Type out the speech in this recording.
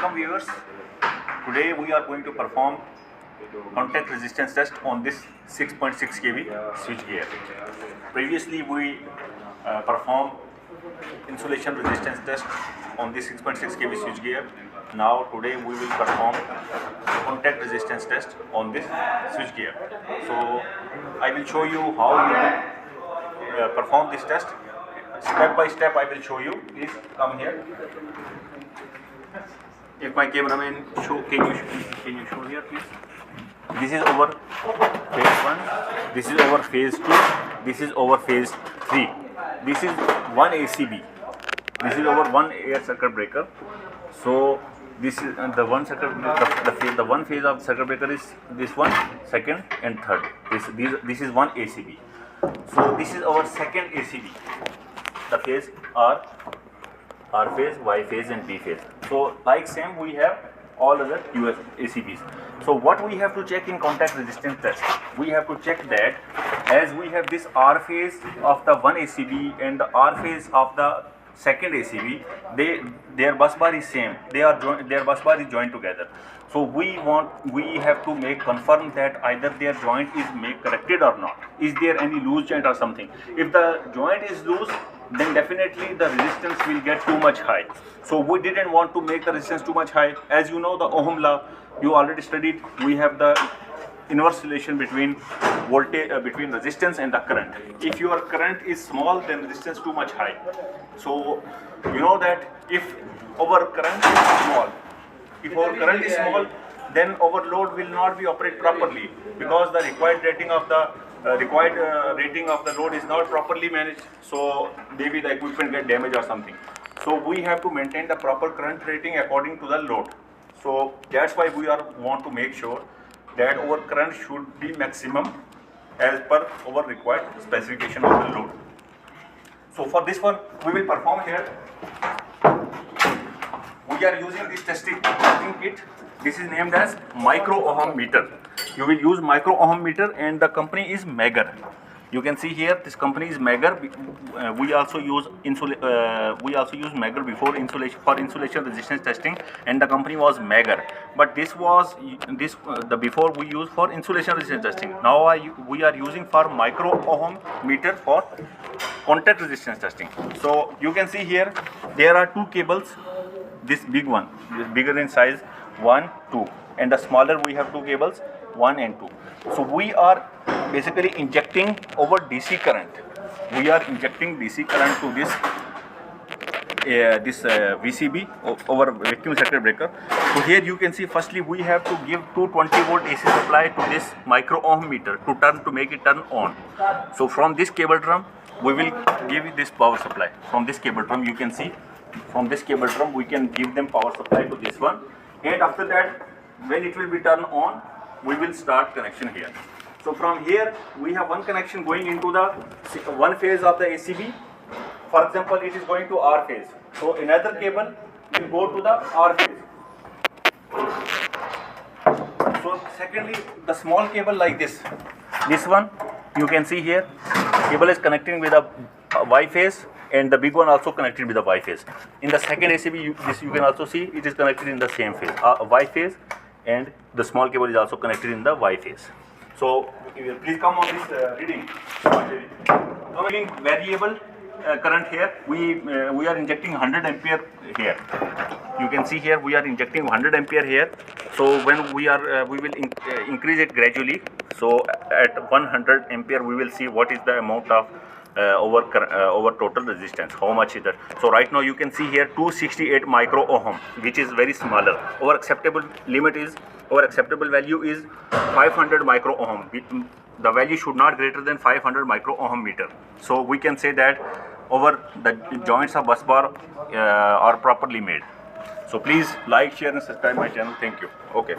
Welcome viewers. Today we are going to perform contact resistance test on this 6.6 kV switchgear. Previously we performed insulation resistance test on this 6.6 kV switchgear. Now today we will perform contact resistance test on this switchgear. So I will show you how you perform this test. Step by step I will show you. Please come here. If my cameraman show, can you show here please? This is over phase 1, this is over phase 2, this is over phase 3. This is one ACB. This is over one air circuit breaker. So this is the one circuit, the one phase of circuit breaker is this one, second and third. This is one ACB. So this is our second ACB. The phase are R phase, Y phase and B phase. So like same we have all other US ACBs. So what we have to check in contact resistance test, we have to check that as we have this R phase of the one ACB and the R phase of the second ACB, their bus bar is same. Their bus bar is joined together. So we have to confirm that either their joint is corrected or not. Is there any loose joint or something? If the joint is loose, then definitely the resistance will get too much high. So we didn't want to make the resistance too much high. As you know the Ohm law, you already studied, we have the inverse relation between voltage between resistance and the current. If your current is small, then resistance too much high. So you know that if our current is small, then our load will not be operated properly, because the required rating of the load is not properly managed. So maybe the equipment get damaged or something. So we have to maintain the proper current rating according to the load. So that's why we want to make sure that our current should be maximum as per our required specification of the load. So for this one we will perform here. We are using this testing kit. This is named as micro ohm meter. You will use micro ohm meter, and the company is Mager. You can see here this company is Mager. We also use Mager before for insulation resistance testing, and the company was Mager. But the before we use for insulation resistance testing. Now we are using for micro ohm meter for contact resistance testing. So you can see here there are two cables. This big one, this bigger in size, 1, 2, and the smaller we have two cables, 1 and 2. So we are basically injecting over DC current. We are injecting DC current to this VCB over vacuum circuit breaker. So here you can see, firstly we have to give 220 volt AC supply to this micro ohm meter to make it turn on. So from this cable drum we will give this power supply. From this cable drum you can see, from this cable drum we can give them power supply to this one, and after that when it will be turned on we will start connection here. So from here we have one connection going into the one phase of the ACB. For example, it is going to R phase. So another cable will go to the R phase. So secondly, the small cable like this one you can see here, cable is connecting with a Y phase, and the big one also connected with the Y phase. In the second ACB, you can also see it is connected in the same phase, Y phase, and the small cable is also connected in the Y phase. So please come on this reading. Reading variable current here. We are injecting 100 ampere here. You can see here we are injecting 100 ampere here. So when we will increase it gradually. So at 100 ampere we will see what is the amount of over total resistance, how much is that. So right now you can see here 268 micro ohm, which is very smaller. Our acceptable value is 500 micro ohm. The value should not greater than 500 micro ohm meter. So we can say that the joints of bus bar are properly made. So please like, share and subscribe my channel. Thank you. Okay.